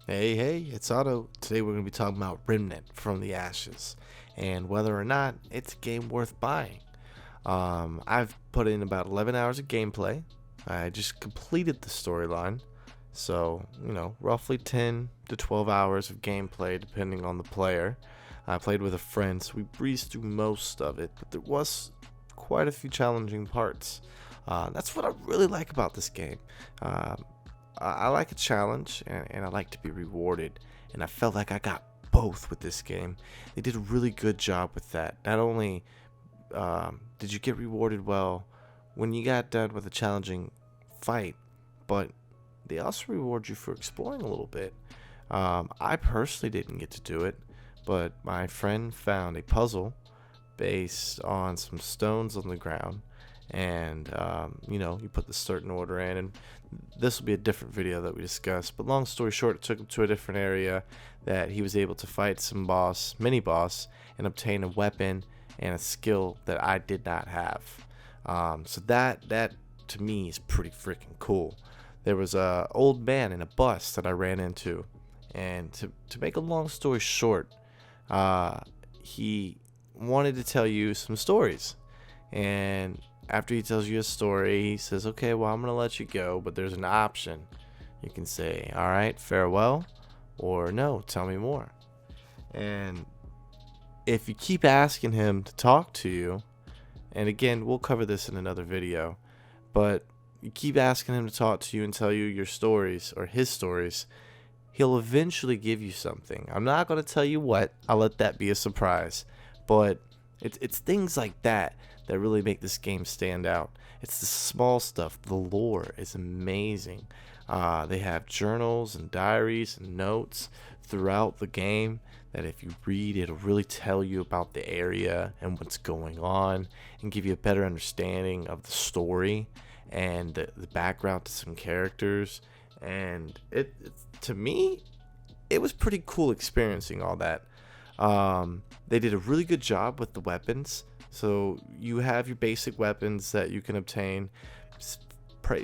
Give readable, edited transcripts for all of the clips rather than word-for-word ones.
Hey, it's Otto. Today we're going to be talking about Remnant from the Ashes and whether or not it's a game worth buying. I've put in about 11 hours of gameplay. I just completed the storyline. So, roughly 10 to 12 hours of gameplay depending on the player. I played with a friend, so we breezed through most of it, but there was quite a few challenging parts. That's what I really like about this game. Uh, I like a challenge and I like to be rewarded, and I felt like I got both with this game. They did a really good job with that. Not only did you get rewarded well when you got done with a challenging fight, but they also reward you for exploring a little bit. I personally didn't get to do it, but my friend found a puzzle based on some stones on the ground, and you put the certain order in, and this will be a different video that we discuss, but long story short, it took him to a different area that he was able to fight some mini boss, and obtain a weapon and a skill that I did not have. So that to me is pretty freaking cool. There was a old man in a bus that I ran into, and to make a long story short, he wanted to tell you some stories. And after he tells you a story, he says, okay, well, I'm going to let you go, but there's an option. You can say, all right, farewell, or no, tell me more. And if you keep asking him to talk to you, and again, we'll cover this in another video, but you keep asking him to talk to you and tell you your stories or his stories, he'll eventually give you something. I'm not going to tell you what. I'll let that be a surprise. But it's things like that that really make this game stand out. It's the small stuff. The lore is amazing. They have journals and diaries and notes throughout the game that if you read, it'll really tell you about the area and what's going on and give you a better understanding of the story and the background to some characters. And to me, it was pretty cool experiencing all that. They did a really good job with the weapons. So you have your basic weapons that you can obtain,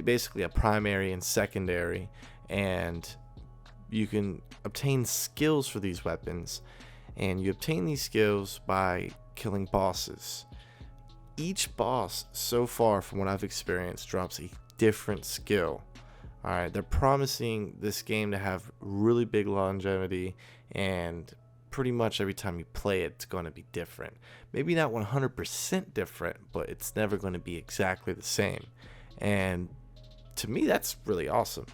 basically a primary and secondary, and you can obtain skills for these weapons, and you obtain these skills by killing bosses. Each boss so far, from what I've experienced, drops a different skill. Alright, they're promising this game to have really big longevity, and pretty much every time you play it, it's going to be different. Maybe not 100% different, but it's never going to be exactly the same. And to me, that's really awesome.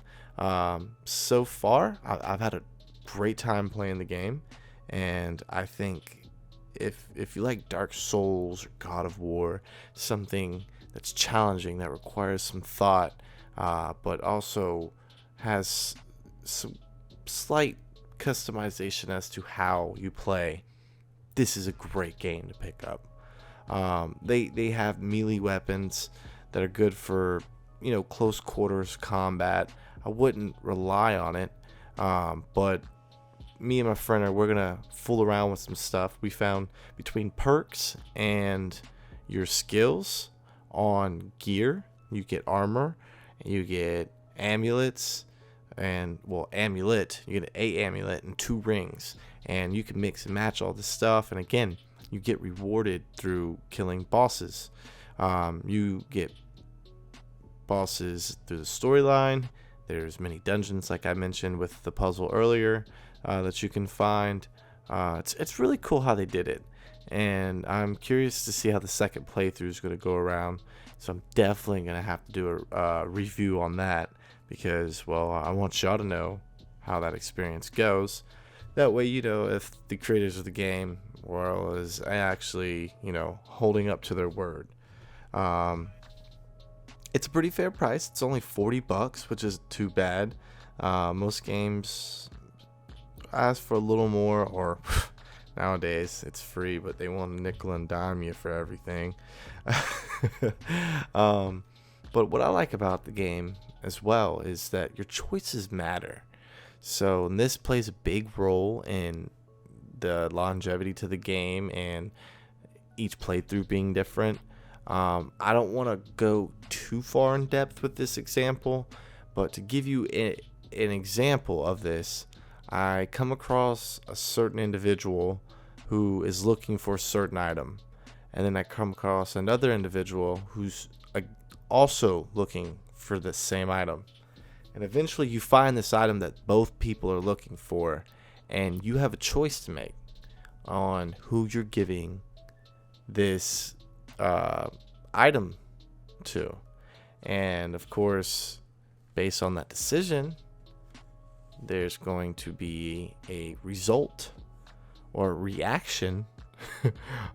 So far, I've had a great time playing the game, and I think if you like Dark Souls or God of War, something that's challenging, that requires some thought, but also has some slight customization as to how you play, this is a great game to pick up. They have melee weapons that are good for close quarters combat. I wouldn't rely on it, but me and my friend we're gonna fool around with some stuff. We found between perks and your skills on gear, you get armor, you get amulets, and amulet, you get a amulet and 2 rings, and you can mix and match all this stuff, and again, you get rewarded through killing bosses. You get bosses through the storyline. There's many dungeons, like I mentioned with the puzzle earlier, that you can find. It's really cool how they did it, and I'm curious to see how the second playthrough is going to go around, so I'm definitely going to have to do a review on that, because, I want y'all to know how that experience goes. That way, if the creators of the game is actually, holding up to their word. It's a pretty fair price. It's only $40, which is too bad. Most games ask for a little more, or nowadays it's free, but they want to nickel and dime you for everything. But what I like about the game as well is that your choices matter. So this plays a big role in the longevity to the game and each playthrough being different. I don't want to go too far in depth with this example, but to give you an example of this, I come across a certain individual who is looking for a certain item, and then I come across another individual who's also looking for the same item. And eventually you find this item that both people are looking for, and you have a choice to make on who you're giving this item to. And of course, based on that decision, there's going to be a result or reaction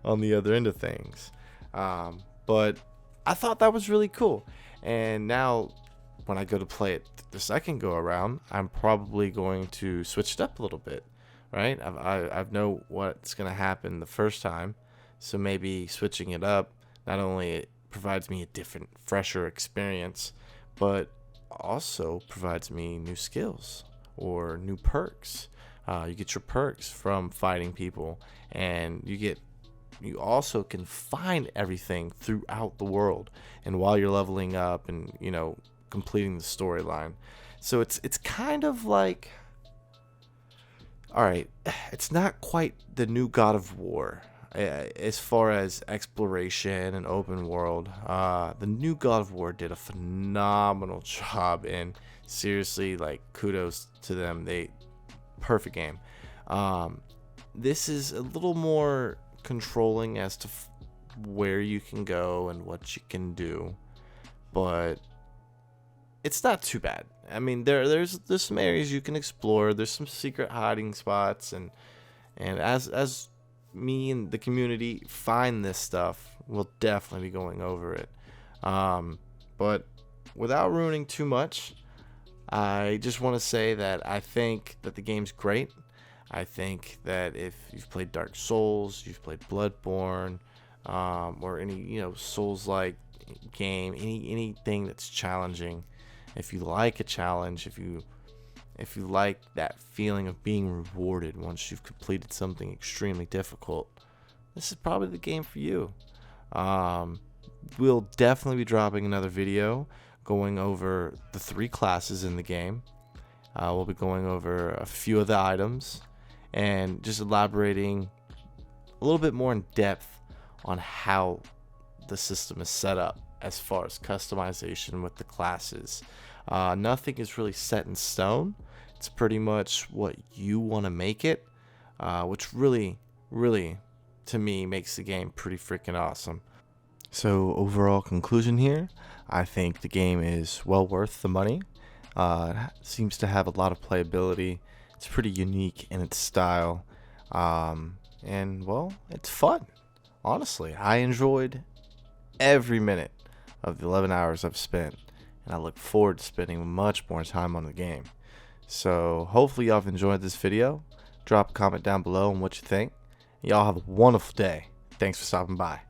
on the other end of things. But I thought that was really cool. And now when I go to play it the second go around, I'm probably going to switch it up a little bit, right? I know what's going to happen the first time. So maybe switching it up, not only it provides me a different, fresher experience, but also provides me new skills or new perks. You get your perks from fighting people, and you also can find everything throughout the world, and while you're leveling up and completing the storyline. So it's kind of like, all right, it's not quite the new God of War as far as exploration and open world. The new God of War did a phenomenal job, and seriously, like, kudos to them. Perfect game. This is a little more controlling as to where you can go and what you can do, but it's not too bad. I mean, there's some areas you can explore. There's some secret hiding spots, and as me and the community find this stuff, we'll definitely be going over it. But without ruining too much, I just want to say that I think that the game's great. I think that if you've played Dark Souls, you've played Bloodborne, or any Souls-like game, anything that's challenging, if you like a challenge, if you like that feeling of being rewarded once you've completed something extremely difficult, this is probably the game for you. We'll definitely be dropping another video going over the 3 classes in the game. We'll be going over a few of the items and just elaborating a little bit more in depth on how the system is set up as far as customization with the classes. Nothing is really set in stone. It's pretty much what you want to make it, which really, to me, makes the game pretty freaking awesome. So overall conclusion here, I think the game is well worth the money. It seems to have a lot of playability. It's pretty unique in its style, and well, it's fun. Honestly, I enjoyed every minute of the 11 hours I've spent, and I look forward to spending much more time on the game. So hopefully y'all have enjoyed this video. Drop a comment down below on what you think. Y'all have a wonderful day. Thanks for stopping by.